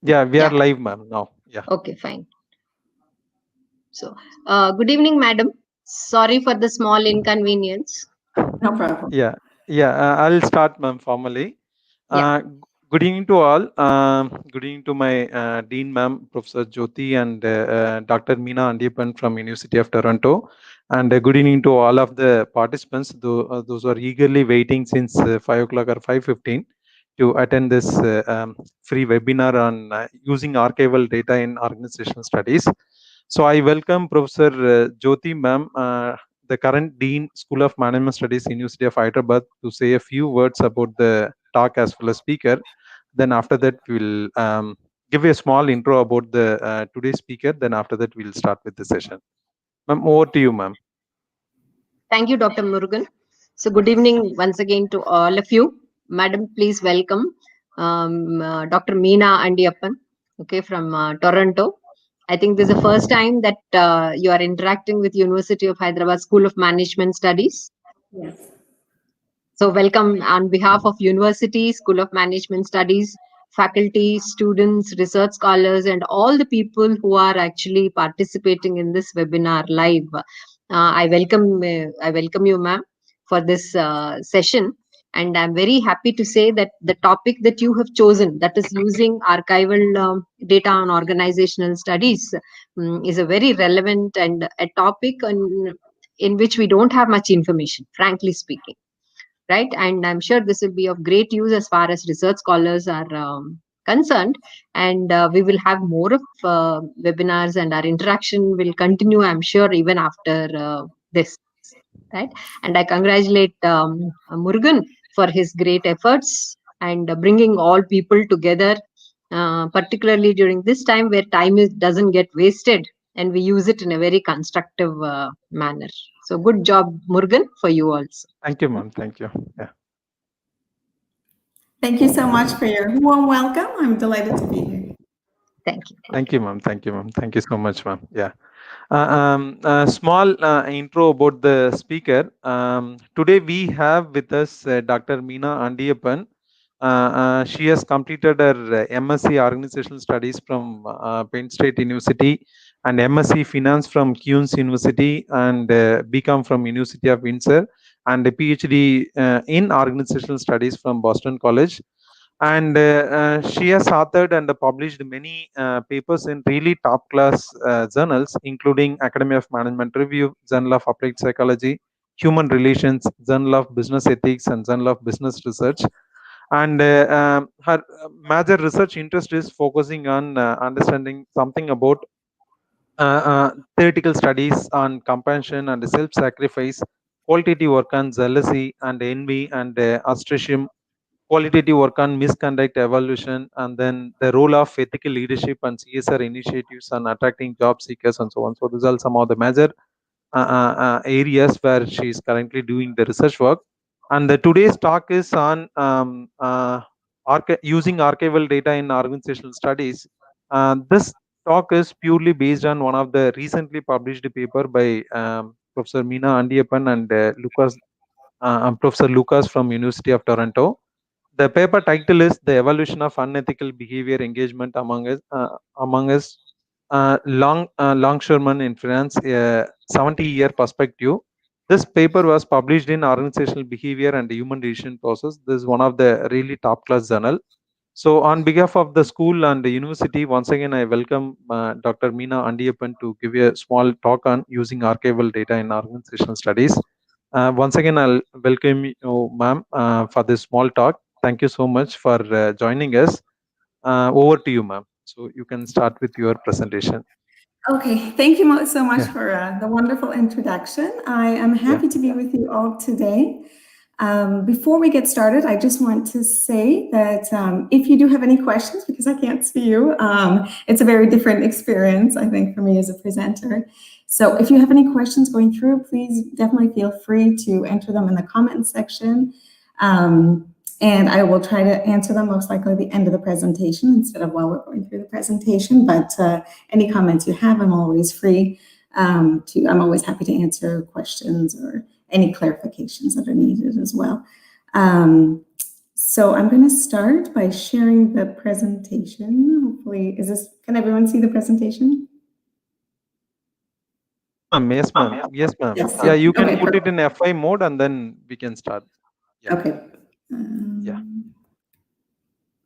Yeah, we are Yeah. live, ma'am, now. Yeah. Okay, fine. So, good evening, madam. Sorry for the small inconvenience. No problem. Yeah. Yeah. I'll start, ma'am, formally. Yeah. Good evening to all. Good evening to my Dean, ma'am, Professor Jyoti, and Dr. Meena Andiappan from University of Toronto. And good evening to all of the participants, those who are eagerly waiting since 5 o'clock or 5:15 to attend this free webinar on using archival data in organizational studies. So I welcome Professor Jyoti, ma'am, the current Dean, School of Management Studies, University of Hyderabad, to say a few words about the talk as well as speaker. Then after that, we'll give a small intro about the today's speaker. Then after that, we'll start with the session. Ma'am, over to you, ma'am. Thank you, Dr. Murugan. So, good evening once again to all of you. Madam, please welcome Dr. Meena Andiappan, okay, from Toronto. I think this is the first time that you are interacting with University of Hyderabad School of Management Studies. Yes. So, welcome on behalf of University, School of Management Studies, faculty, students, research scholars, and all the people who are actually participating in this webinar live. I welcome you, ma'am, for this session. And I'm very happy to say that the topic that you have chosen, that is using archival data on organizational studies, is a very relevant and a topic in which we don't have much information, frankly speaking, right? And I'm sure this will be of great use as far as research scholars are concerned. And we will have more of webinars, and our interaction will continue, I'm sure, even after this, right? And I congratulate Murugan for his great efforts and bringing all people together, particularly during this time where doesn't get wasted and we use it in a very constructive manner. So good job, Murugan, for you also. Thank you, ma'am. Thank you. Yeah. Thank you so much for your warm welcome. I'm delighted to be here. Thank you. Thank you, ma'am. Thank you, ma'am. Thank you so much, ma'am. Yeah. Small intro about the speaker. Today we have with us Dr. Meena Andiappan. She has completed her MSc Organizational Studies from Penn State University and MSc Finance from Queen's University and BCom from University of Windsor and a PhD in Organizational Studies from Boston College. And she has authored and published many papers in really top class journals, including Academy of Management Review, Journal of Applied Psychology, Human Relations, Journal of Business Ethics, and Journal of Business Research. And her major research interest is focusing on understanding something about theoretical studies on compassion and self-sacrifice, qualitative work on jealousy and envy and ostracism, qualitative work on misconduct evaluation, and then the role of ethical leadership and CSR initiatives on attracting job seekers and so on. So these are some of the major areas where she is currently doing the research work. And today's talk is on using archival data in organizational studies. This talk is purely based on one of the recently published paper by Professor Meena Andiappan and Professor Lucas from University of Toronto. The paper title is "The Evolution of Unethical Behavior Engagement Among us Longshoremen in France, a 70-year perspective." This paper was published in Organizational Behavior and Human Decision Process. This is one of the really top-class journal. So, on behalf of the school and the university, once again, I welcome Dr. Meena Andiappan to give a small talk on using archival data in organizational studies. Once again, I'll welcome you, ma'am, for this small talk. Thank you so much for joining us. Over to you, ma'am. So you can start with your presentation. Okay, thank you so much Yeah. for the wonderful introduction. I am happy to be with you all today. Before we get started, I just want to say that if you do have any questions, because I can't see you, it's a very different experience, I think, for me as a presenter. So if you have any questions going through, please definitely feel free to enter them in the comment section. And I will try to answer them most likely at the end of the presentation instead of while we're going through the presentation. But any comments you have, I'm always free I'm always happy to answer questions or any clarifications that are needed as well. So I'm going to start by sharing the presentation. Hopefully, can everyone see the presentation? Yes, ma'am. Yes, ma'am. Yes. Yeah, you can Okay, put it perfect. in F5 mode and then we can start. Yeah. Okay. Yeah.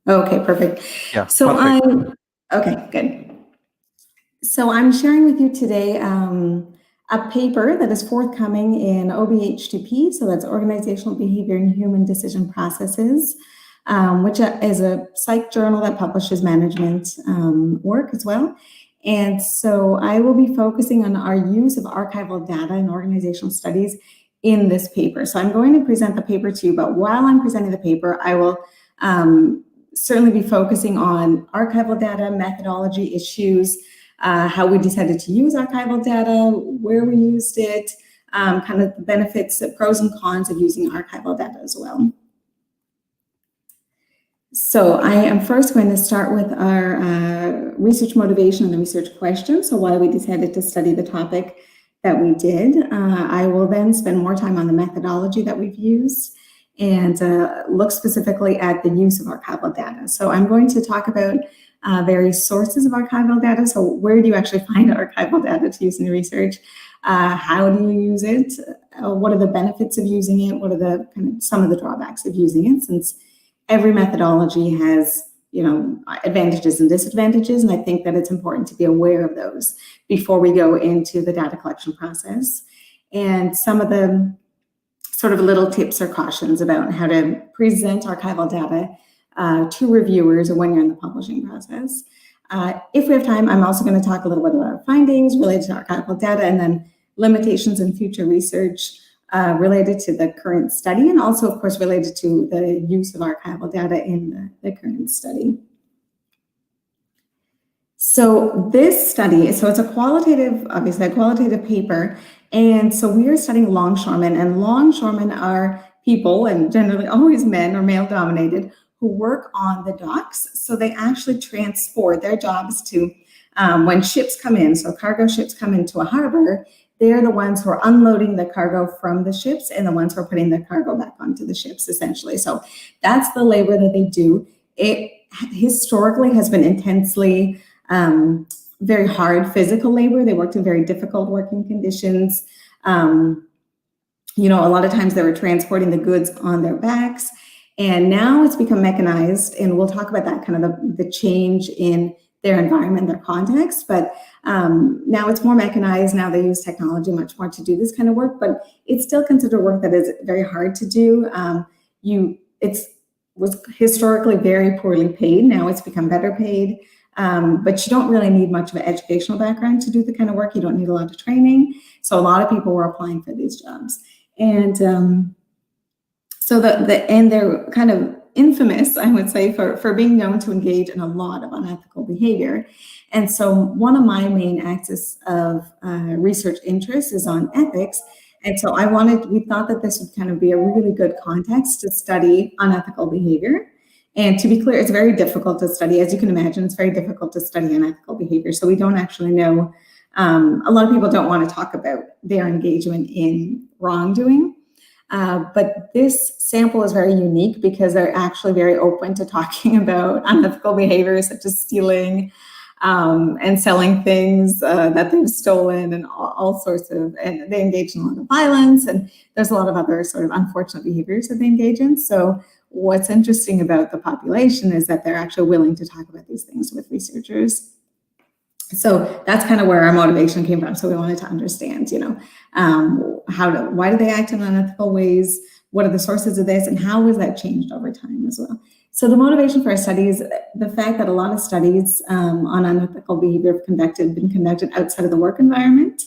Okay, perfect. Yeah, So perfect. okay, good. So I'm sharing with you today a paper that is forthcoming in OBH2P, so that's Organizational Behavior and Human Decision Processes, which is a psych journal that publishes management work as well. And so I will be focusing on our use of archival data in organizational studies in this paper. So I'm going to present the paper to you, but while I'm presenting the paper, I will certainly be focusing on archival data, methodology issues, how we decided to use archival data, where we used it, kind of the benefits, the pros and cons of using archival data as well. So I am first going to start with our research motivation and the research question, so why we decided to study the topic that we did. I will then spend more time on the methodology that we've used and look specifically at the use of archival data. So I'm going to talk about various sources of archival data. So where do you actually find archival data to use in your research? How do you use it? What are the benefits of using it? What are the some of the drawbacks of using it? Since every methodology has, advantages and disadvantages, and I think that it's important to be aware of those before we go into the data collection process. And some of the sort of little tips or cautions about how to present archival data to reviewers or when you're in the publishing process. If we have time, I'm also going to talk a little bit about our findings related to archival data and then limitations in future research related to the current study, and also, of course, related to the use of archival data in the current study. So this study, so it's obviously a qualitative paper, and so we are studying longshoremen, and longshoremen are people, and generally always men or male-dominated, who work on the docks. So they actually transport, their job is to, when ships come in, so cargo ships come into a harbor, they're the ones who are unloading the cargo from the ships and the ones who are putting the cargo back onto the ships, essentially. So that's the labor that they do. It historically has been intensely, very hard physical labor. They worked in very difficult working conditions. A lot of times they were transporting the goods on their backs. And now it's become mechanized, and we'll talk about that, kind of the change in their environment, their context, but now it's more mechanized. Now they use technology much more to do this kind of work, but it's still considered work that is very hard to do. It was historically very poorly paid. Now it's become better paid, but you don't really need much of an educational background to do the kind of work. You don't need a lot of training. So a lot of people were applying for these jobs. And so they're kind of infamous, I would say, for being known to engage in a lot of unethical behavior. And so one of my main axes of research interest is on ethics. And so we thought that this would kind of be a really good context to study unethical behavior. And to be clear, it's very difficult to study. As you can imagine, it's very difficult to study unethical behavior. So we don't actually know, a lot of people don't want to talk about their engagement in wrongdoing. But this sample is very unique because they're actually very open to talking about unethical behaviors such as stealing and selling things that they've stolen and all sorts of, and they engage in a lot of violence, and there's a lot of other sort of unfortunate behaviors that they engage in. So what's interesting about the population is that they're actually willing to talk about these things with researchers. So that's kind of where our motivation came from. So we wanted to understand, why do they act in unethical ways? What are the sources of this, and how has that changed over time as well? So the motivation for our study is the fact that a lot of studies on unethical behavior have been conducted outside of the work environment.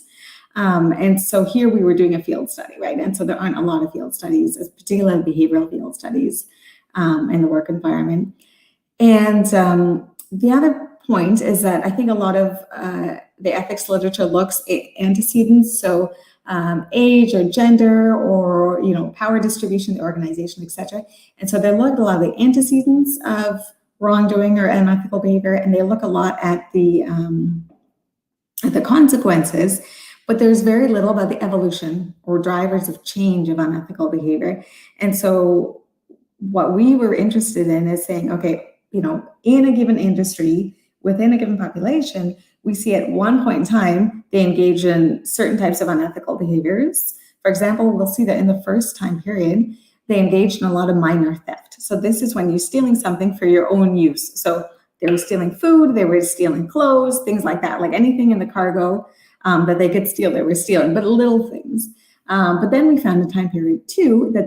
And so here we were doing a field study, right? And so there aren't a lot of field studies, particularly behavioral field studies in the work environment. And the other point is that I think a lot of the ethics literature looks at antecedents, so age or gender or power distribution, the organization, etc. And so they look at a lot of the antecedents of wrongdoing or unethical behavior, and they look a lot at the consequences, but there's very little about the evolution or drivers of change of unethical behavior. And so what we were interested in is saying, okay, in a given industry, within a given population, we see at one point in time, they engage in certain types of unethical behaviors. For example, we'll see that in the first time period, they engaged in a lot of minor theft. So this is when you're stealing something for your own use. So they were stealing food, they were stealing clothes, things like that, like anything in the cargo that they could steal, they were stealing, but little things. But then we found in time period 2 that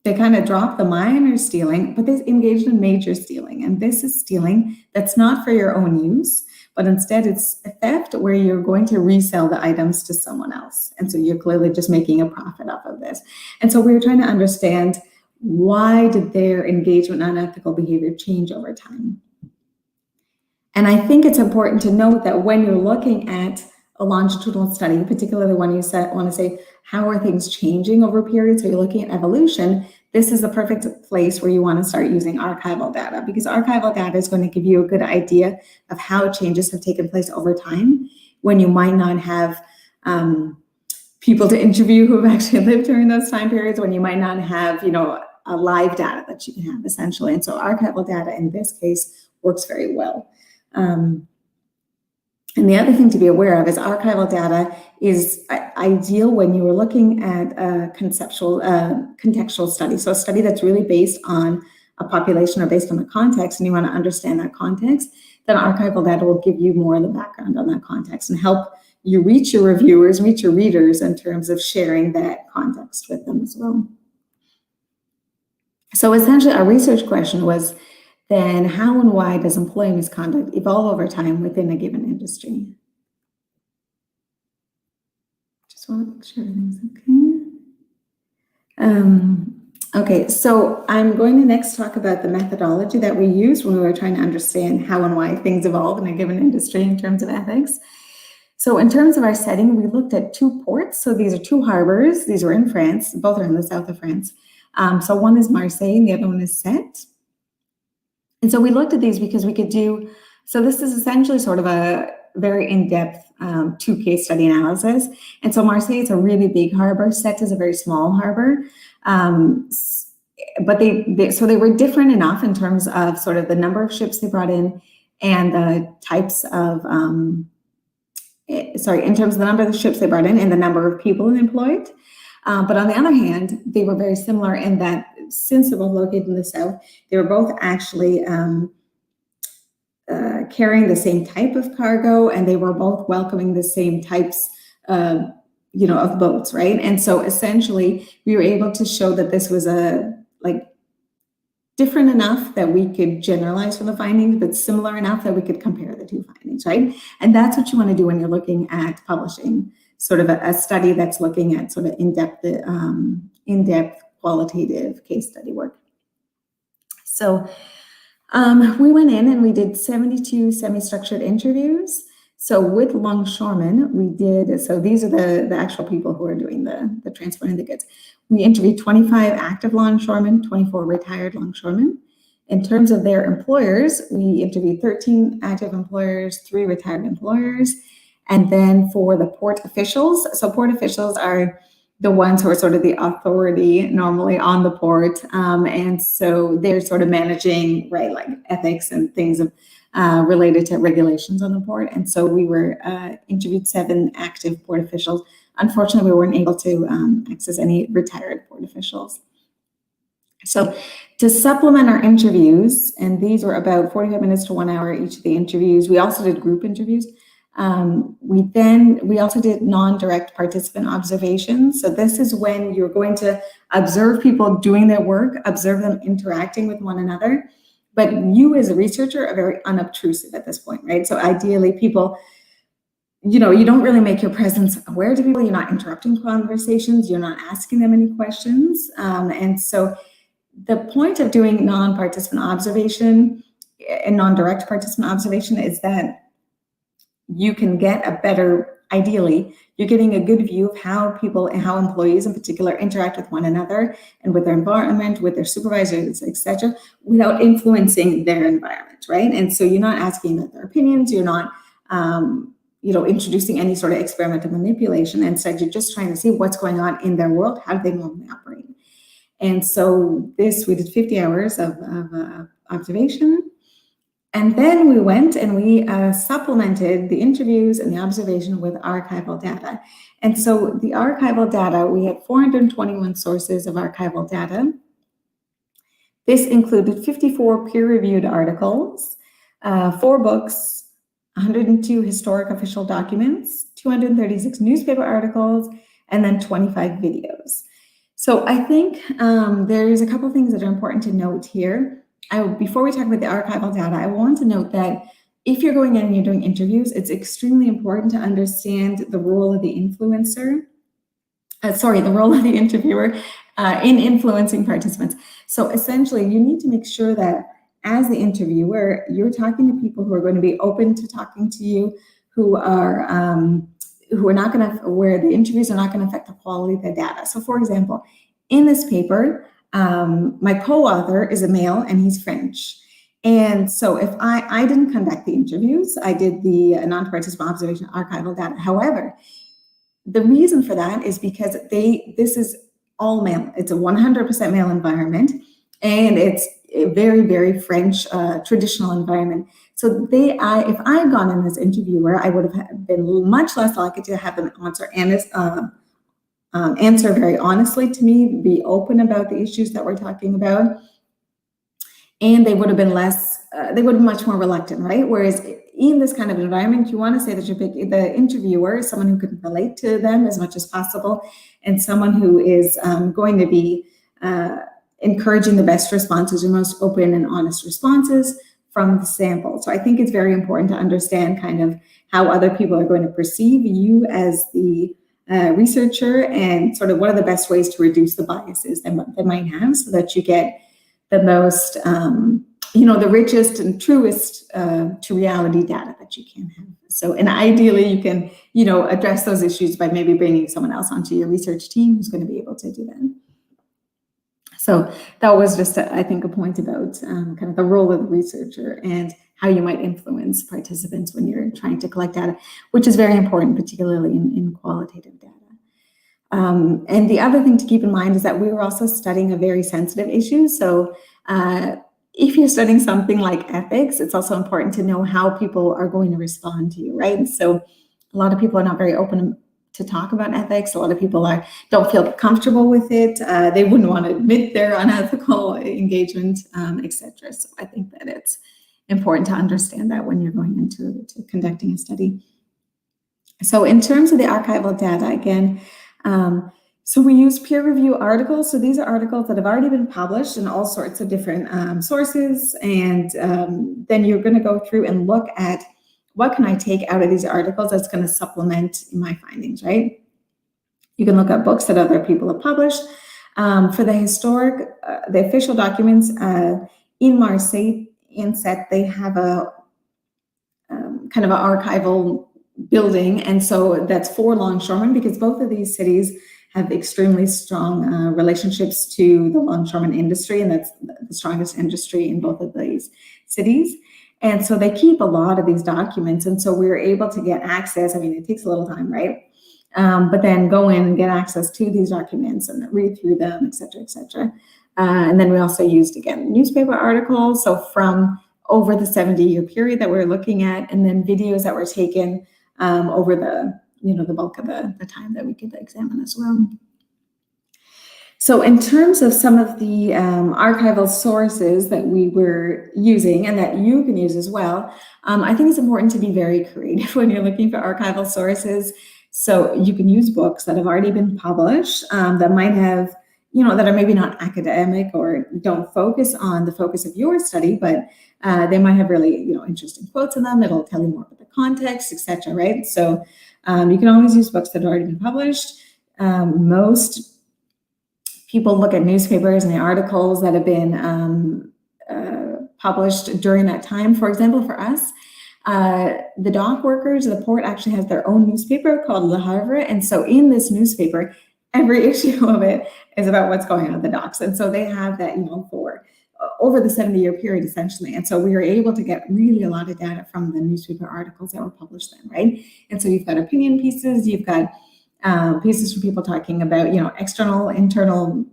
they kind of dropped the minor stealing, but they engaged in major stealing. And this is stealing that's not for your own use, but instead it's a theft where you're going to resell the items to someone else. And so you're clearly just making a profit off of this. And so we were trying to understand, why did their engagement in unethical behavior change over time? And I think it's important to note that when you're looking at a longitudinal study, particularly when you want to say, how are things changing over periods? So you're looking at evolution. This is the perfect place where you want to start using archival data, because archival data is going to give you a good idea of how changes have taken place over time when you might not have people to interview who have actually lived during those time periods, when you might not have, a live data that you can have essentially. And so archival data in this case works very well. And the other thing to be aware of is archival data is ideal when you are looking at a contextual study. So a study that's really based on a population or based on the context, and you want to understand that context, then archival data will give you more of the background on that context and help you reach your reviewers, reach your readers in terms of sharing that context with them as well. So essentially our research question was, then how and why does employee misconduct evolve over time within a given industry? Just want to make sure everything's okay. Okay, so I'm going to next talk about the methodology that we used when we were trying to understand how and why things evolve in a given industry in terms of ethics. So in terms of our setting, we looked at 2 ports. So these are 2 harbors. These were in France. Both are in the south of France. So one is Marseille and the other one is Sète. And so we looked at these because we could do, so this is essentially sort of a very in-depth 2 case study analysis. And so Marseille is a really big harbor. Sète is a very small harbor. But they were different enough in terms of sort of the number of ships they brought in and the types of, in terms of the number of the ships they brought in and the number of people employed. But on the other hand, they were very similar in that since they were located in the south, they were both actually carrying the same type of cargo, and they were both welcoming the same types of boats, right? And so essentially, we were able to show that this was different enough that we could generalize from the findings, but similar enough that we could compare the 2 findings, right? And that's what you want to do when you're looking at publishing sort of a study that's looking at sort of in-depth qualitative case study work. So we went in and we did 72 semi-structured interviews. So with longshoremen, we did, so these are the actual people who are doing the transporting the goods. We interviewed 25 active longshoremen, 24 retired longshoremen. In terms of their employers, we interviewed 13 active employers, 3 retired employers. And then for the port officials, so port officials are the ones who are sort of the authority normally on the port. And so they're sort of managing, right, like ethics and things related to regulations on the port. And so we were interviewed 7 active port officials. Unfortunately, we weren't able to access any retired port officials. So to supplement our interviews, and these were about 45 minutes to 1 hour each of the interviews, we also did group interviews. We also did non-direct participant observations. So this is when you're going to observe people doing their work, observe them interacting with one another. But you as a researcher are very unobtrusive at this point, right? So ideally people, you don't really make your presence aware to people. You're not interrupting conversations. You're not asking them any questions. And so the point of doing non-participant observation and non-direct participant observation is that you can get a better, ideally, you're getting a good view of how people and how employees in particular interact with one another and with their environment, with their supervisors, etc., without influencing their environment, right? And so you're not asking about their opinions, you're not introducing any sort of experimental manipulation. Instead, you're just trying to see what's going on in their world, how do they normally operate. And so we did 50 hours of observation. And then we went and we supplemented the interviews and the observation with archival data. And so the archival data, we had 421 sources of archival data. This included 54 peer-reviewed articles, 4 books, 102 historic official documents, 236 newspaper articles, and then 25 videos. So I think there's a couple of things that are important to note here. Before we talk about the archival data, I want to note that if you're going in and you're doing interviews, it's extremely important to understand the role of the influencer, the role of the interviewer in influencing participants. So essentially, you need to make sure that as the interviewer, you're talking to people who are going to be open to talking to you, who are not going to, where the interviews are not going to affect the quality of the data. So for example, in this paper, my co-author is a male and he's French. And so if I didn't conduct the interviews, I did the non-participant observation archival data. However, the reason for that is because this is all male. It's a 100% male environment, and it's a very, very French traditional environment. So if I had gone in as interviewer, I would have been much less likely to have them answer very honestly to me, be open about the issues that we're talking about, and they would have been much more reluctant, right? Whereas in this kind of environment, you want to say that the interviewer is someone who can relate to them as much as possible, and someone who is going to be encouraging the best responses or most open and honest responses from the sample. So I think it's very important to understand kind of how other people are going to perceive you as the researcher, and sort of what are the best ways to reduce the biases that they might have, so that you get the most, the richest and truest to reality data that you can have. So, and ideally you can, address those issues by maybe bringing someone else onto your research team who's going to be able to do that. So that was just, I think, a point about kind of the role of the researcher and how you might influence participants when you're trying to collect data, which is very important, particularly in qualitative data. And the other thing to keep in mind is that we were also studying a very sensitive issue. So if you're studying something like ethics, it's also important to know how people are going to respond to you, right? So a lot of people are not very open to talk about ethics. A lot of people don't feel comfortable with it. They wouldn't want to admit their unethical engagement, etc. So I think that it's important to understand that when you're going into conducting a study. So in terms of the archival data, again, so we use peer review articles. So these are articles that have already been published in all sorts of different sources. And then you're going to go through and look at what can I take out of these articles that's going to supplement my findings, right? You can look at books that other people have published. For the official documents in Marseille, in Set, they have a kind of an archival building, and so that's for longshoremen, because both of these cities have extremely strong relationships to the longshoremen industry, and that's the strongest industry in both of these cities. And so they keep a lot of these documents, and so we were able to get access. I mean, it takes a little time, right? But then go in and get access to these documents and read through them, et cetera, et cetera. And then we also used, again, newspaper articles, so from over the 70-year period that we're looking at, and then videos that were taken over the bulk of the time that we could examine as well. So in terms of some of the archival sources that we were using and that you can use as well, I think it's important to be very creative when you're looking for archival sources. So you can use books that have already been published that might have, that are maybe not academic or don't focus on the focus of your study, but they might have really, interesting quotes in them. It'll tell you more about the context, etc. Right? So you can always use books that have already been published. Most people look at newspapers and the articles that have been published during that time. For example, for us, the dock workers, the port actually has their own newspaper called Le Havre. And so in this newspaper, every issue of it is about what's going on at the docks. And so they have that, for over the 70-year period, essentially. And so we were able to get really a lot of data from the newspaper articles that were published then, right? And so you've got opinion pieces, you've got pieces from people talking about, external, internal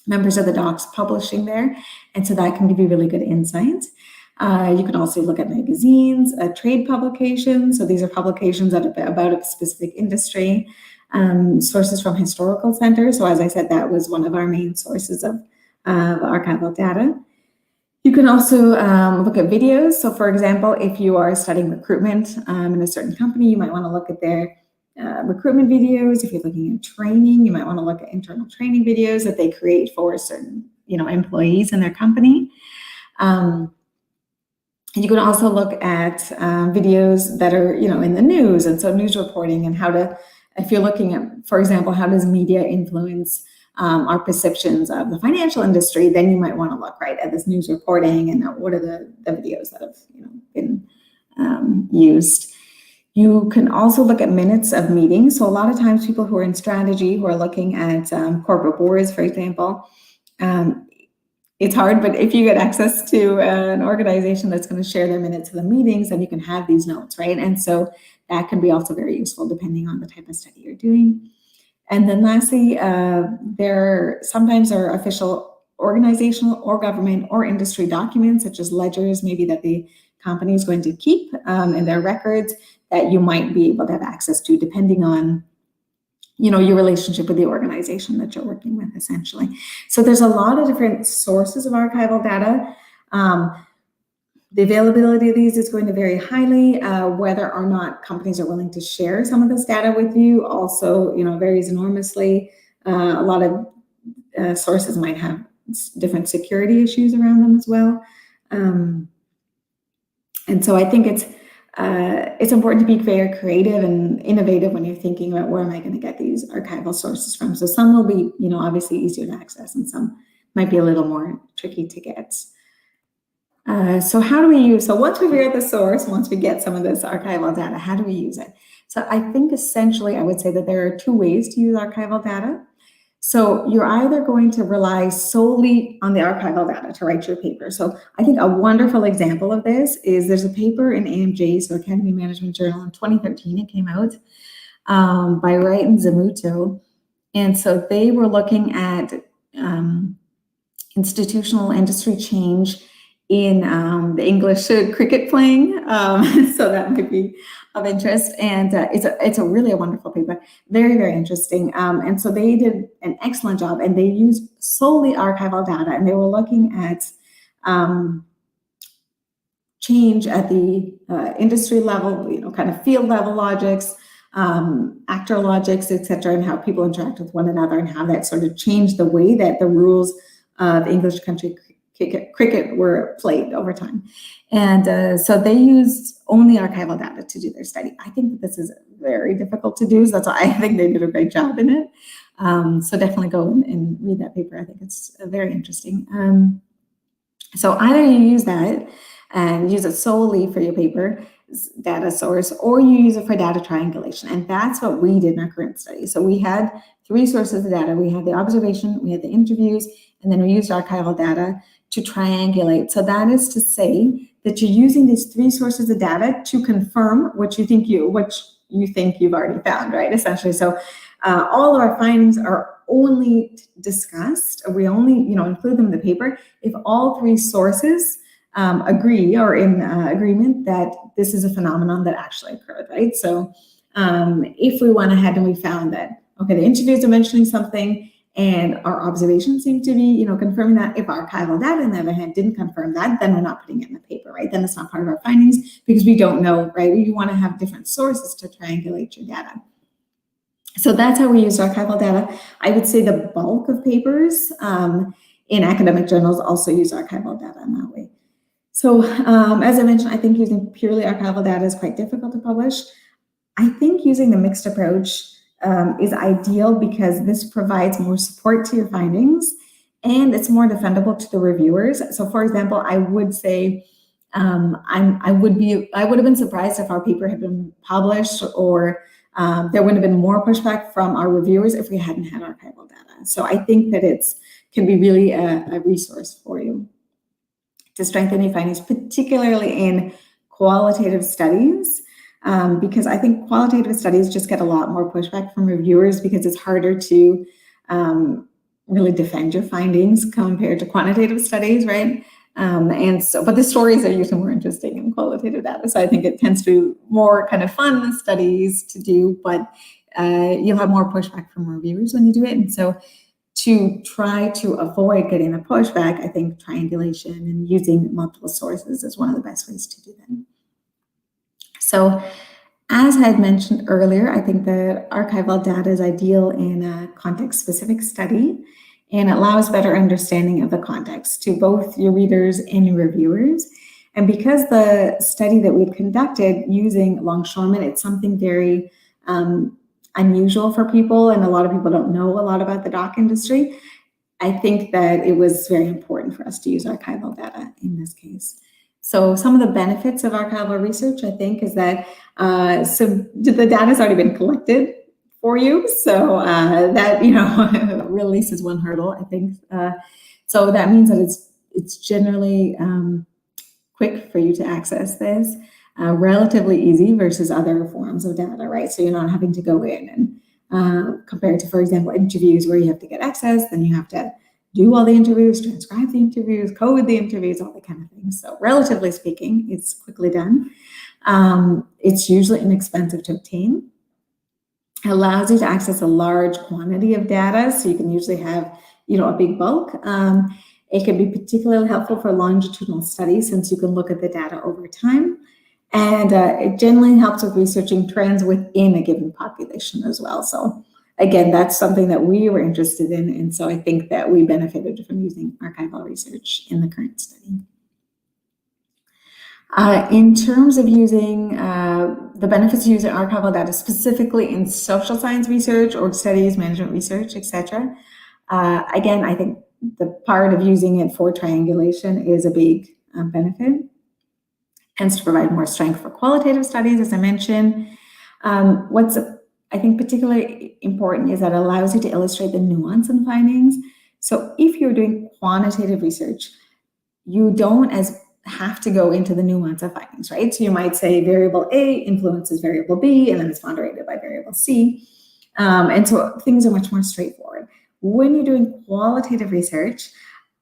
members of the docs publishing there. And so that can give you really good insight. You can also look at magazines, trade publications. So these are publications about a specific industry, sources from historical centers. So as I said, that was one of our main sources of archival data. You can also look at videos. So for example, if you are studying recruitment in a certain company, you might want to look at their recruitment videos. If you're looking at training, you might want to look at internal training videos that they create for certain, employees in their company. You can also look at videos that are, in the news, and so news reporting, and if you're looking at, for example, how does media influence our perceptions of the financial industry, then you might want to look right at this news reporting and what are the videos that have been used. You can also look at minutes of meetings. So a lot of times people who are in strategy, who are looking at corporate boards, for example, it's hard, but if you get access to an organization that's going to share their minutes of the meetings, then you can have these notes, right? And so that can be also very useful depending on the type of study you're doing. And then lastly, there sometimes are official organizational or government or industry documents, such as ledgers, maybe that the company is going to keep in their records, that you might be able to have access to depending on your relationship with the organization that you're working with, essentially. So there's a lot of different sources of archival data. The availability of these is going to vary highly. Whether or not companies are willing to share some of this data with you also, varies enormously. A lot of sources might have different security issues around them as well. And so I think it's important to be very creative and innovative when you're thinking about where am I going to get these archival sources from. So some will be, obviously easier to access, and some might be a little more tricky to get. So how do we use, so once we figure out the source, once we get some of this archival data, how do we use it? So I think essentially I would say that there are two ways to use archival data. So you're either going to rely solely on the archival data to write your paper. So I think a wonderful example of this is there's a paper in AMJ, so Academy Management Journal, in 2013, it came out by Wright and Zamuto. And so they were looking at institutional industry change in the English cricket playing, so that might be of interest. And it's a really wonderful paper, very, very interesting. And so they did an excellent job, and they used solely archival data, and they were looking at change at the industry level, kind of field level logics, actor logics, etc., and how people interact with one another, and how that sort of changed the way that the rules of English country cricket were played over time. And so they used only archival data to do their study. I think that this is very difficult to do, so that's why I think they did a great job in it. So definitely go and read that paper. I think it's very interesting. So either you use that and use it solely for your paper data source, or you use it for data triangulation. And that's what we did in our current study. So we had 3 sources of data. We had the observation, we had the interviews, and then we used archival data to triangulate. So that is to say that you're using these 3 sources of data to confirm what you think you've already found, right? Essentially. So all of our findings are only discussed, or we only include them in the paper if all 3 sources agree or in agreement that this is a phenomenon that actually occurred, right? So if we went ahead and we found that, okay, the interviews are mentioning something and our observations seem to be, confirming that, if archival data, on the other hand, didn't confirm that, then we're not putting it in the paper, right? Then it's not part of our findings because we don't know, right? You want to have different sources to triangulate your data. So that's how we use archival data. I would say the bulk of papers in academic journals also use archival data in that way. So as I mentioned, I think using purely archival data is quite difficult to publish. I think using the mixed approach is ideal because this provides more support to your findings, and it's more defendable to the reviewers. So for example, I would say I would have been surprised if our paper had been published, or there would have been more pushback from our reviewers if we hadn't had archival data. So I think that can be really a resource for you to strengthen your findings, particularly in qualitative studies, because I think qualitative studies just get a lot more pushback from reviewers because it's harder to really defend your findings compared to quantitative studies, right? But the stories are usually more interesting in qualitative data. So I think it tends to be more kind of fun studies to do, but you'll have more pushback from reviewers when you do it. And so to try to avoid getting the pushback, I think triangulation and using multiple sources is one of the best ways to do that. So as I had mentioned earlier, I think that archival data is ideal in a context-specific study and allows better understanding of the context to both your readers and your reviewers. And because the study that we've conducted using longshoremen, it's something very unusual for people, and a lot of people don't know a lot about the dock industry. I think that it was very important for us to use archival data in this case. So some of the benefits of archival research, I think, is that so the data has already been collected for you. So that, releases one hurdle, I think. So that means that it's generally quick for you to access this, relatively easy versus other forms of data, right? So you're not having to go in and compared to, for example, interviews where you have to get access, then you have to do all the interviews, transcribe the interviews, code the interviews, all that kind of thing. So relatively speaking, it's quickly done. It's usually inexpensive to obtain. It allows you to access a large quantity of data, so you can usually have, a big bulk. It can be particularly helpful for longitudinal studies since you can look at the data over time. And it generally helps with researching trends within a given population as well. So again, that's something that we were interested in. And so I think that we benefited from using archival research in the current study. In terms of using the benefits of using archival data specifically in social science research, org studies, management research, etc. Again, I think the part of using it for triangulation is a big benefit. Tends to provide more strength for qualitative studies, as I mentioned. What's I think particularly important is that it allows you to illustrate the nuance in findings. So if you're doing quantitative research, you don't have to go into the nuance of findings, right? So you might say variable A influences variable B, and then it's moderated by variable C. And so things are much more straightforward. When you're doing qualitative research,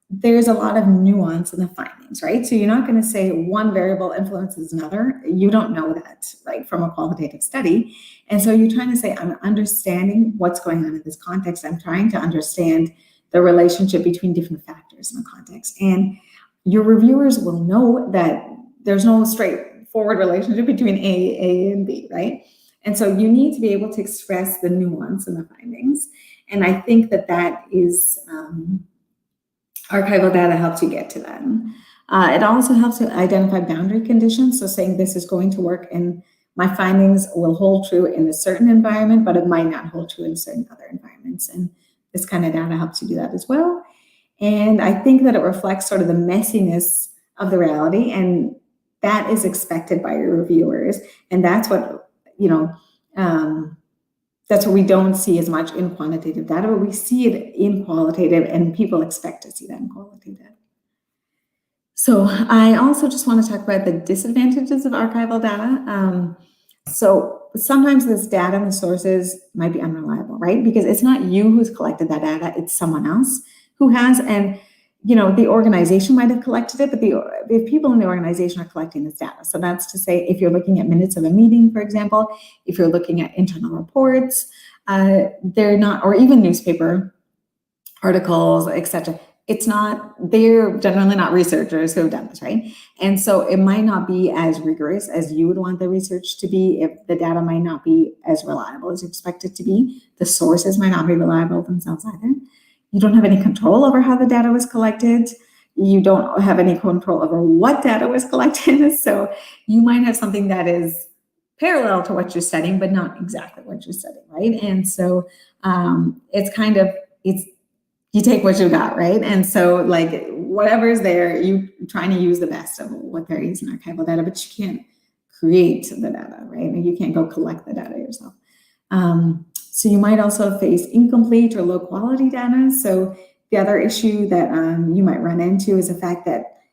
there's a lot of nuance in the findings, right? So you're not going to say one variable influences another. You don't know that, right, from a qualitative study. And so you're trying to say, I'm understanding what's going on in this context. I'm trying to understand the relationship between different factors in the context. And your reviewers will know that there's no straightforward relationship between A, and B, right? And so you need to be able to express the nuance in the findings. And I think that is... archival data helps you get to that. It also helps to identify boundary conditions. So saying this is going to work and my findings will hold true in a certain environment, but it might not hold true in certain other environments. And this kind of data helps you do that as well. And I think that it reflects sort of the messiness of the reality, and that is expected by your reviewers. And that's what, that's what we don't see as much in quantitative data, but we see it in qualitative, and people expect to see that in qualitative. So I also just want to talk about the disadvantages of archival data. So sometimes this data and the sources might be unreliable, right? Because it's not you who's collected that data, it's someone else who has, and the organization might have collected it, but the people in the organization are collecting this data. So that's to say, if you're looking at minutes of a meeting, for example, if you're looking at internal reports, they're not, or even newspaper articles, etc. They're generally not researchers who have done this, right? And so it might not be as rigorous as you would want the research to be. If the data might not be as reliable as you expect it to be, the sources might not be reliable themselves either. You don't have any control over how the data was collected. You don't have any control over what data was collected. So you might have something that is parallel to what you're studying, but not exactly what you're studying, right? And so you take what you got, right? And so like whatever's there, you trying to use the best of what there is in archival data, but you can't create the data, right? And you can't go collect the data yourself. So you might also face incomplete or low quality data. So the other issue that you might run into is the fact that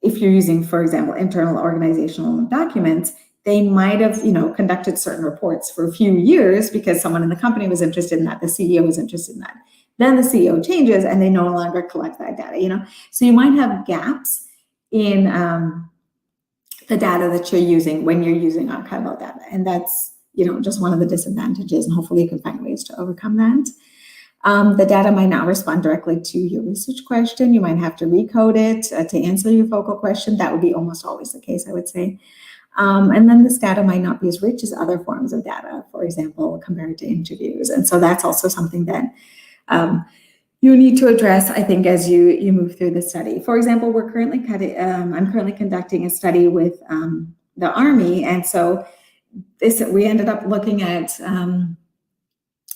if you're using, for example, internal organizational documents, they might have, conducted certain reports for a few years because someone in the company was interested in that, the CEO was interested in that. Then the CEO changes and they no longer collect that data, So you might have gaps in the data that you're using when you're using archival data. And that's, just one of the disadvantages, and hopefully you can find ways to overcome that. The data might not respond directly to your research question. You might have to recode it to answer your focal question. That would be almost always the case, I would say. And then this data might not be as rich as other forms of data, for example, compared to interviews. And so that's also something that you need to address, I think, as you move through the study. For example, I'm currently conducting a study with the Army, and so we ended up looking at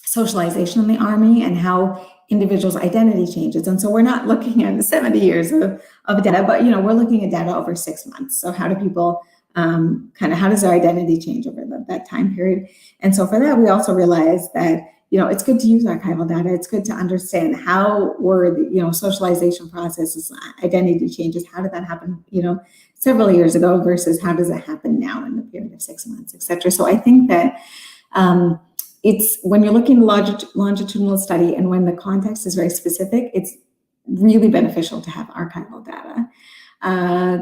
socialization in the Army and how individuals' identity changes. And so we're not looking at 70 years of data, but we're looking at data over 6 months. So how do people how does their identity change over that time period? And so for that, we also realized that it's good to use archival data. It's good to understand how were the socialization processes, identity changes. How did that happen several years ago versus how does it happen now in the period of 6 months, etc. So I think that it's when you're looking at longitudinal study and when the context is very specific, it's really beneficial to have archival data.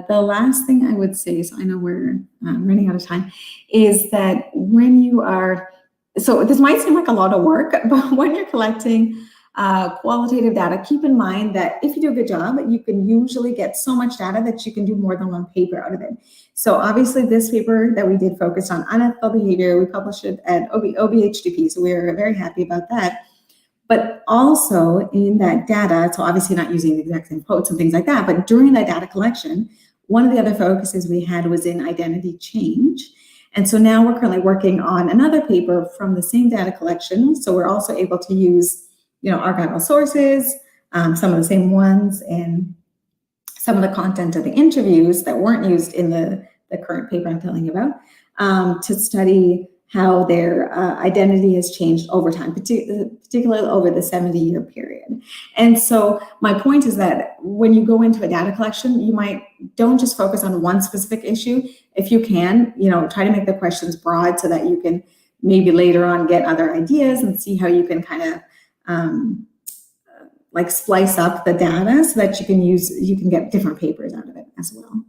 The last thing I would say, so I know we're running out of time, is that when you are, so this might seem like a lot of work, but when you're collecting qualitative data, keep in mind that if you do a good job, you can usually get so much data that you can do more than one paper out of it. So obviously this paper that we did focused on unethical behavior. We published it at OBHDP, so we are very happy about that. But also in that data, so obviously not using the exact same quotes and things like that, but during that data collection, one of the other focuses we had was in identity change. And so now we're currently working on another paper from the same data collection. So we're also able to use, archival sources, some of the same ones, and some of the content of the interviews that weren't used in the current paper I'm telling you about, to study how their identity has changed over time, particularly over the 70-year period. And so my point is that when you go into a data collection, don't just focus on one specific issue. If you can, try to make the questions broad so that you can maybe later on get other ideas and see how you can kind of splice up the data so that you can get different papers out of it as well.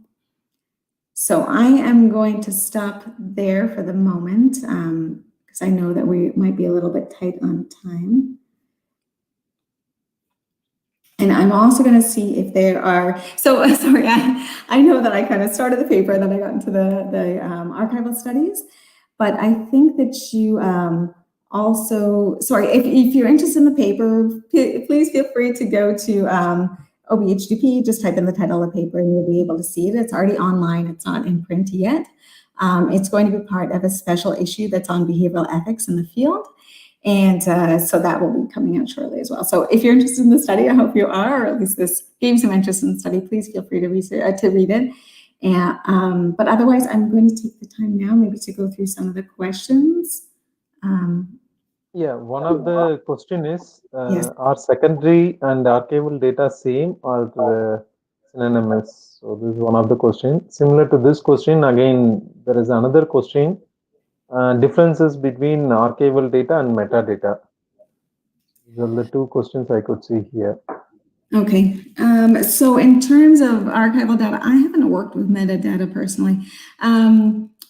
So I am going to stop there for the moment because I know that we might be a little bit tight on time. And I'm also going to see if there are, so sorry, I know that I kind of started the paper and then I got into the archival studies, but I think that you also, sorry, if you're interested in the paper, please feel free to go to OBHDP, just type in the title of the paper and you'll be able to see it. It's already online, it's not in print yet. It's going to be part of a special issue that's on behavioral ethics in the field. And so that will be coming out shortly as well. So if you're interested in the study, I hope you are, or at least this gave some interest in the study, please feel free to read it. And, but otherwise, I'm going to take the time now maybe to go through some of the questions. Yeah, one of the question is, yes. Are secondary and archival data same or synonymous? So this is one of the questions. Similar to this question, again, there is another question. Differences between archival data and metadata. These are the two questions I could see here. Okay, so in terms of archival data, I haven't worked with metadata personally.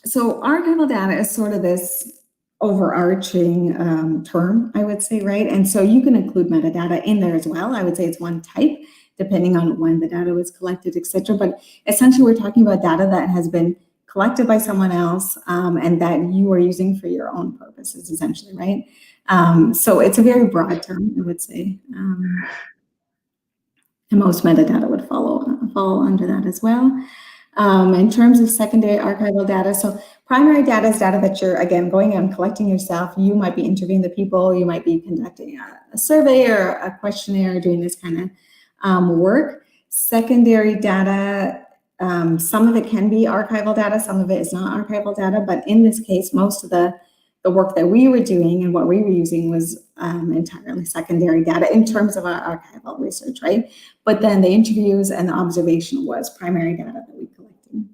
So archival data is sort of this overarching term, I would say, right? And so you can include metadata in there as well. I would say it's one type, depending on when the data was collected, etc. But essentially, we're talking about data that has been collected by someone else and that you are using for your own purposes, essentially, right? So it's a very broad term, I would say. And most metadata would fall under that as well. In terms of secondary archival data, so primary data is data that you're, again, going out and collecting yourself. You might be interviewing the people, you might be conducting a survey or a questionnaire, doing this kind of work. Secondary data, some of it can be archival data, some of it is not archival data, but in this case, most of the work that we were doing and what we were using was entirely secondary data in terms of our archival research, right? But then the interviews and the observation was primary data that we collected.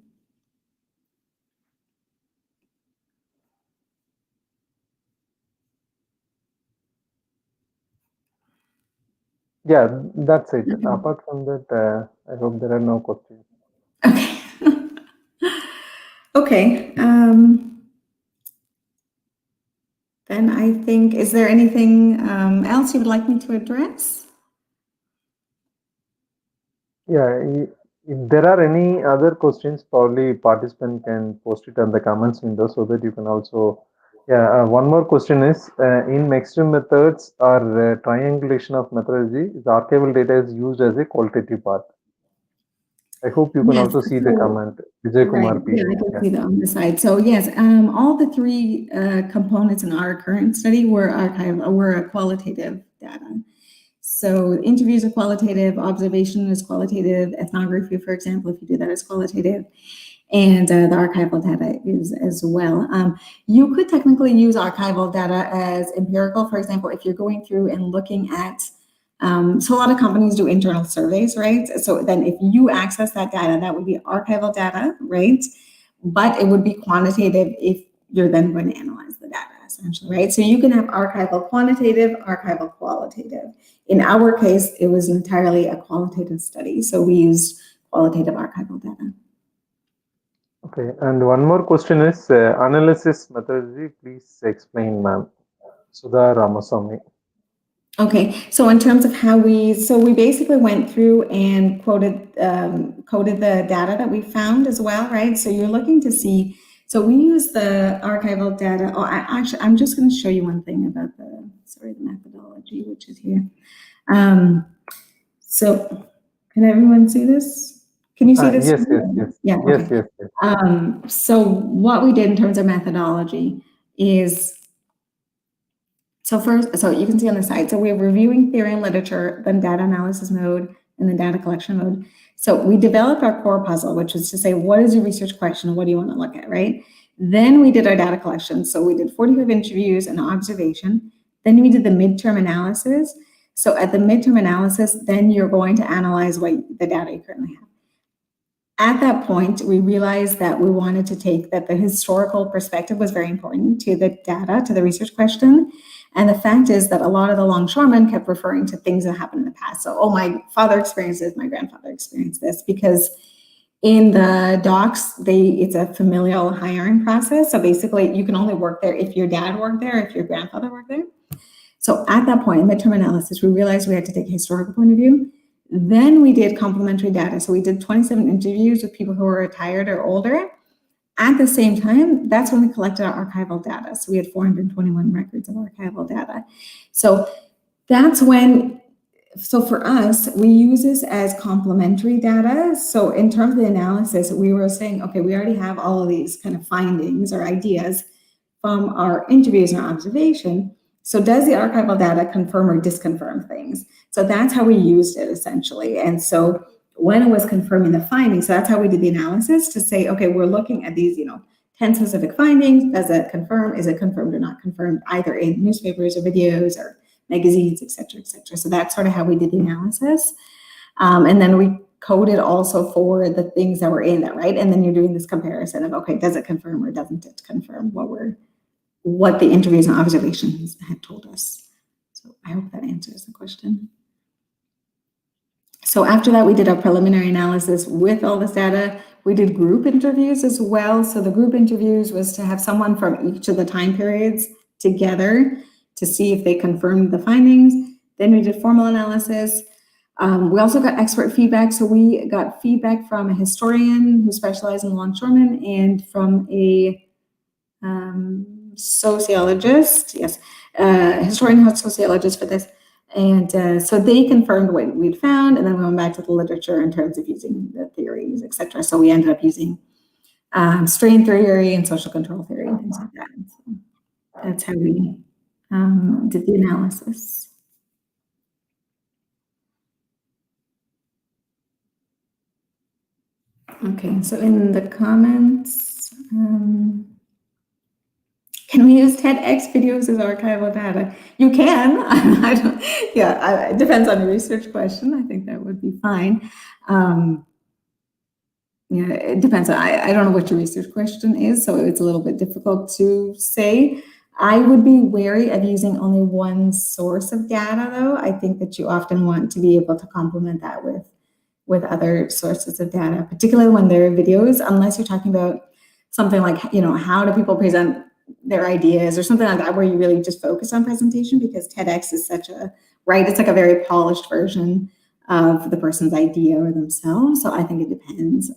Yeah, that's it. Apart from that, I hope there are no questions. Okay. Okay. Then I think, is there anything else you would like me to address? Yeah, if there are any other questions, probably participant can post it on the comments window so that you can also. Yeah, one more question is in mixed methods or triangulation of methodology, the archival data is used as a qualitative part. I hope you can Yes. also see the So, comment. Vijay right. Kumar P. Yeah, I can Yeah. see that on the side. So yes, all the three components in our current study were qualitative data. So interviews are qualitative, observation is qualitative, ethnography, for example, if you do that, is qualitative, and the archival data is as well. You could technically use archival data as empirical, for example, if you're going through and looking at so a lot of companies do internal surveys, right? So then if you access that data, that would be archival data, right? But it would be quantitative if you're then going to analyze the data, essentially, right? So you can have archival quantitative, archival qualitative. In our case, it was entirely a qualitative study. So we used qualitative archival data. Okay, and one more question is analysis methodology. Please explain, ma'am. Sudha Ramaswamy. Okay, so in terms of how we basically went through and coded the data that we found as well, right? So you're looking to see, so we use the archival data. Oh, actually, I'm just going to show you one thing about the methodology, which is here. So can everyone see this? Can you see this? Yes, yes, yes. Yeah, Yes, okay. yes, yes. So what we did in terms of methodology is, so first, so you can see on the side, so we're reviewing theory and literature, then data analysis mode, and then data collection mode. So we developed our core puzzle, which was to say, what is your research question? What do you want to look at, right? Then we did our data collection. So we did 45 interviews and observation. Then we did the midterm analysis. So at the midterm analysis, then you're going to analyze what the data you currently have. At that point, we realized that we wanted to take that the historical perspective was very important to the data, to the research question. And the fact is that a lot of the longshoremen kept referring to things that happened in the past. So, oh, my father experienced this, my grandfather experienced this, because in the docks, it's a familial hiring process. So basically, you can only work there if your dad worked there, if your grandfather worked there. So at that point, in midterm analysis, we realized we had to take a historical point of view. Then we did complementary data. So we did 27 interviews with people who were retired or older. At the same time, that's when we collected our archival data. So we had 421 records of archival data. So that's when, so for us, we use this as complementary data. So in terms of the analysis, we were saying, okay, we already have all of these kind of findings or ideas from our interviews and our observation. So does the archival data confirm or disconfirm things? So that's how we used it essentially. And so when it was confirming the findings, so that's how we did the analysis to say, okay, we're looking at these, 10 specific findings. Does it confirm? Is it confirmed or not confirmed, either in newspapers or videos or magazines, et cetera, et cetera. So that's sort of how we did the analysis. And then we coded also for the things that were in that, right? And then you're doing this comparison of, okay, does it confirm or doesn't it confirm what the interviews and observations had told us. So I hope that answers the question. So after that, we did our preliminary analysis with all this data. We did group interviews as well. So the group interviews was to have someone from each of the time periods together to see if they confirmed the findings. Then we did formal analysis. We also got expert feedback. So we got feedback from a historian who specialized in longshoremen and from a sociologist, yes, historian, sociologist for this. And so they confirmed what we'd found, and then we went back to the literature in terms of using the theories, et cetera. So we ended up using strain theory and social control theory and things like that. So that's how we did the analysis. Okay, so in the comments, can we use TEDx videos as archival data? You can. I don't. Yeah, it depends on the research question. I think that would be fine. Yeah, it depends. I don't know what your research question is, so it's a little bit difficult to say. I would be wary of using only one source of data, though. I think that you often want to be able to complement that with other sources of data, particularly when there are videos, unless you're talking about something like, how do people present their ideas or something like that, where you really just focus on presentation, because TEDx is it's like a very polished version of the person's idea or themselves. So I think it depends.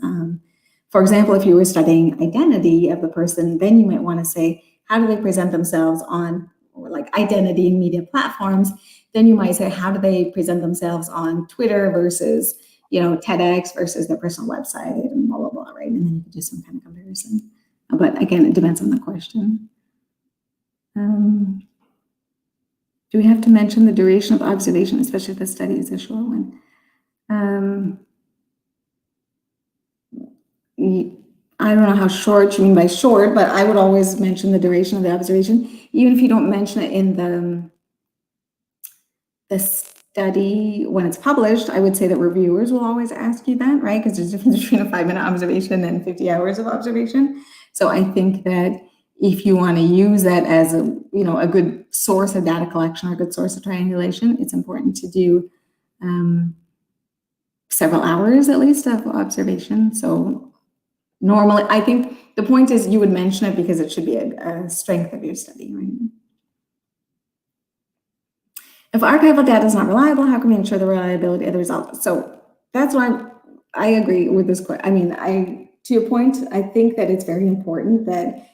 For example, if you were studying identity of the person, then you might want to say, how do they present themselves on, or like identity in media platforms? Then you might say, how do they present themselves on Twitter versus, TEDx versus their personal website and blah, blah, blah, right? And then you can do some kind of comparison. But again, it depends on the question. Do we have to mention the duration of observation, especially if the study is a short one? I don't know how short you mean by short, but I would always mention the duration of the observation, even if you don't mention it in the study when it's published. I would say that reviewers will always ask you that, right? Because there's a difference between a 5-minute observation and 50 hours of observation. So I think that if you want to use that as a good source of data collection or a good source of triangulation, it's important to do several hours at least of observation. So normally, I think the point is you would mention it because it should be a strength of your study, right? If archival data is not reliable, how can we ensure the reliability of the results? So that's why I agree with this question. I mean, to your point, I think that it's very important that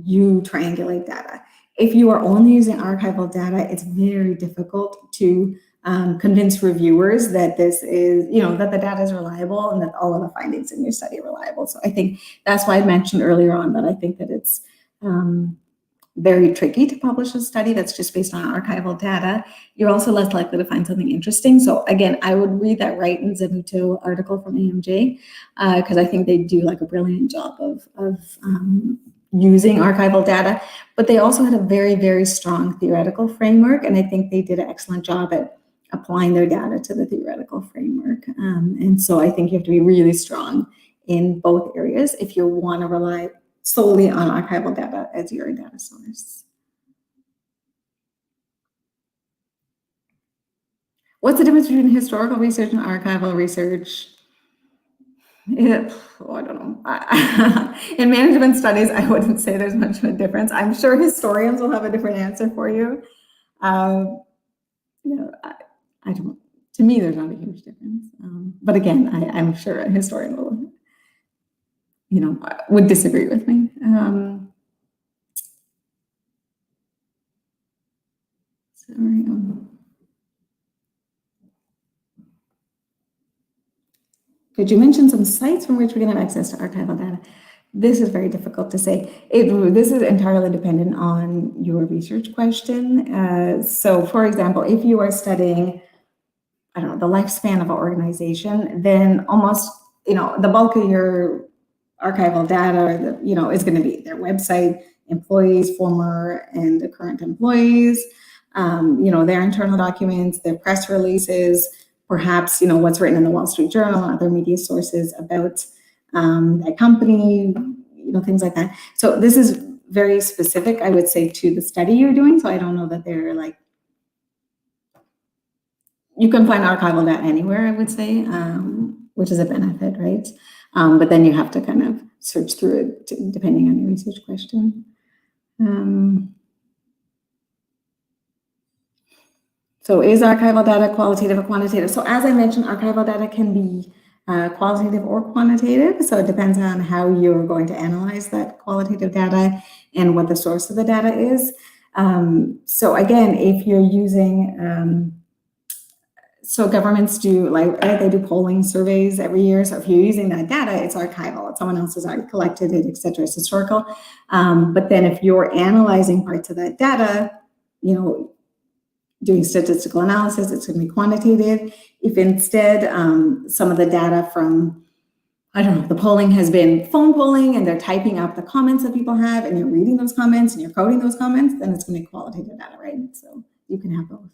you triangulate data. If you are only using archival data, it's very difficult to convince reviewers that this is, that the data is reliable and that all of the findings in your study are reliable. So I think that's why I mentioned earlier on that I think that it's very tricky to publish a study that's just based on archival data. You're also less likely to find something interesting. So again, I would read that Wright and Zavuto article from AMJ because I think they do like a brilliant job of using archival data, but they also had a very, very strong theoretical framework. And I think they did an excellent job at applying their data to the theoretical framework. And so I think you have to be really strong in both areas if you want to rely solely on archival data as your data source. What's the difference between historical research and archival research? I don't know. In management studies, I wouldn't say there's much of a difference. I'm sure historians will have a different answer for you. I don't. To me, there's not a huge difference. But again, I'm sure a historian will, would disagree with me. Sorry. Could you mention some sites from which we can have access to archival data? This is very difficult to say. This is entirely dependent on your research question. So, for example, if you are studying, I don't know, the lifespan of an organization, then almost, the bulk of your archival data, is going to be their website, employees, former and current employees, their internal documents, their press releases, perhaps, what's written in the Wall Street Journal and other media sources about that company, things like that. So this is very specific, I would say, to the study you're doing. So I don't know that they're like, you can find archival data anywhere, I would say, which is a benefit, right? But then you have to kind of search through it depending on your research question. So is archival data qualitative or quantitative? So as I mentioned, archival data can be qualitative or quantitative. So it depends on how you're going to analyze that qualitative data and what the source of the data is. So again, if you're using, so governments do, they do polling surveys every year. So if you're using that data, it's archival. Someone else has already collected it, et cetera. It's historical. But then if you're analyzing parts of that data, doing statistical analysis, it's going to be quantitative. If instead some of the data from, I don't know, the polling has been phone polling and they're typing up the comments that people have and you're reading those comments and you're coding those comments, then it's going to be qualitative data, right? So you can have both.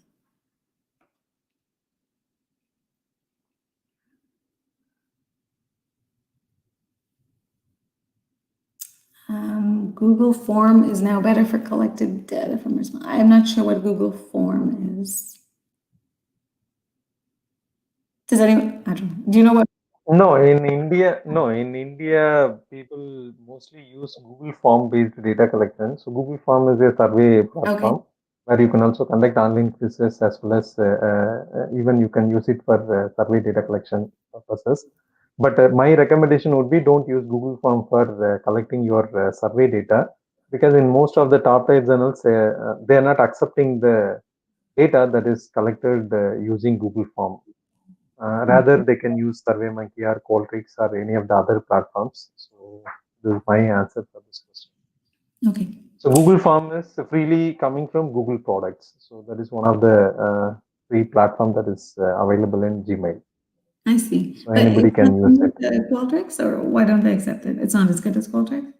Google Form is now better for collected data from response. I'm not sure what Google Form is. Does anyone? I don't know. Do you know what? No, in India, people mostly use Google Form-based data collection. So Google Form is a survey platform where you can also conduct online quizzes as well as even you can use it for survey data collection purposes. But my recommendation would be don't use Google Form for collecting your survey data because in most of the top tier journals, they are not accepting the data that is collected using Google Form. Rather, they can use SurveyMonkey or Qualtrics or any of the other platforms. So, this is my answer for this question. Okay. So, Google Form is freely coming from Google products. So, that is one of the free platform that is available in Gmail. I see. So, anybody can use it. Qualtrics, or why don't they accept it? It's not as good as Qualtrics?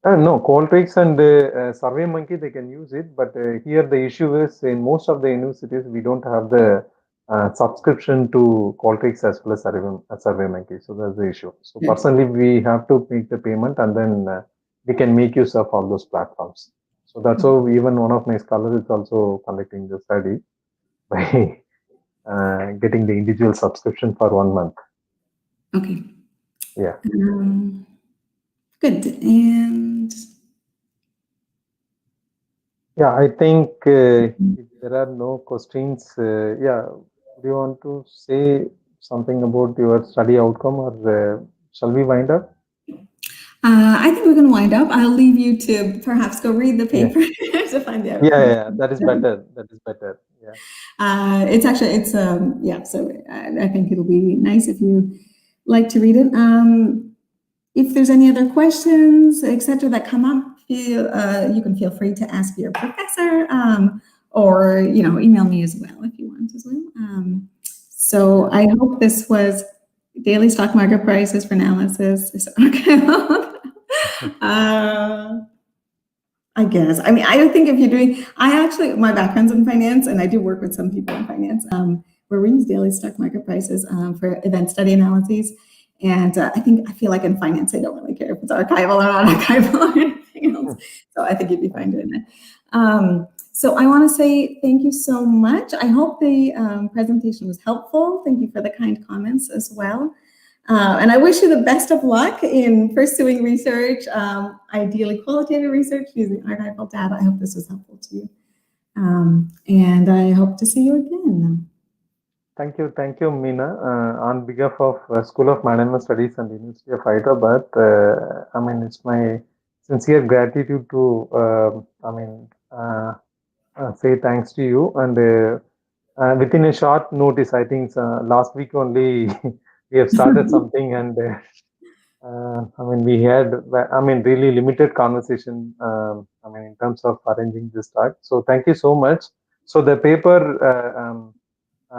No, Qualtrics and SurveyMonkey, they can use it. But here the issue is in most of the universities, we don't have the subscription to Qualtrics as well as SurveyMonkey. So that's the issue. So personally, we have to make the payment and then we can make use of all those platforms. So that's how even one of my scholars is also conducting the study by getting the individual subscription for 1 month. Okay. Yeah. Good. And yeah, I think if there are no questions, yeah, do you want to say something about your study outcome or shall we wind up? I think we're going to wind up. I'll leave you to perhaps go read the paper to find out. Yeah, that is better. That is better. Yeah. It's actually, yeah, so I think it'll be nice if you like to read it. If there's any other questions, etc., that come up, you can feel free to ask your professor, or email me as well if you want as well. So I hope this was daily stock market prices for analysis. I guess. I mean, I don't think if you're doing, my background's in finance and I do work with some people in finance, where we use daily stock market prices for event study analyses. And I feel like in finance, I don't really care if it's archival or not archival or anything else. So I think you'd be fine doing that. So I want to say thank you so much. I hope the presentation was helpful. Thank you for the kind comments as well. And I wish you the best of luck in pursuing research, ideally qualitative research using archival data. I hope this was helpful to you. And I hope to see you again. Thank you, Meena. On behalf of School of Management Studies and University of Hyderabad, it's my sincere gratitude to, say thanks to you. And within a short notice, I think last week only we have started something, and we had, really limited conversation. In terms of arranging this talk. So thank you so much. So the paper.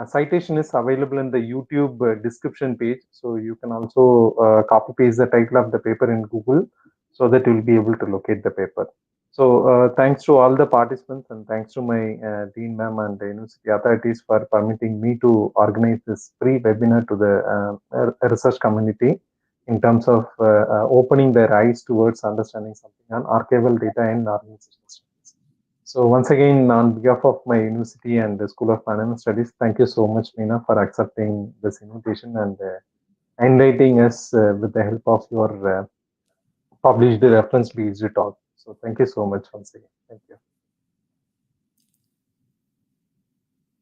Citation is available in the YouTube description page. So you can also copy paste the title of the paper in Google so that you'll be able to locate the paper. So thanks to all the participants and thanks to my Dean ma'am and the university authorities for permitting me to organize this free webinar to the research community in terms of opening their eyes towards understanding something on archival data and organizational studies. So once again, on behalf of my university and the School of Management Studies, thank you so much, Meena, for accepting this invitation and enlightening us with the help of your published reference-based talk. So thank you so much once again. Thank you.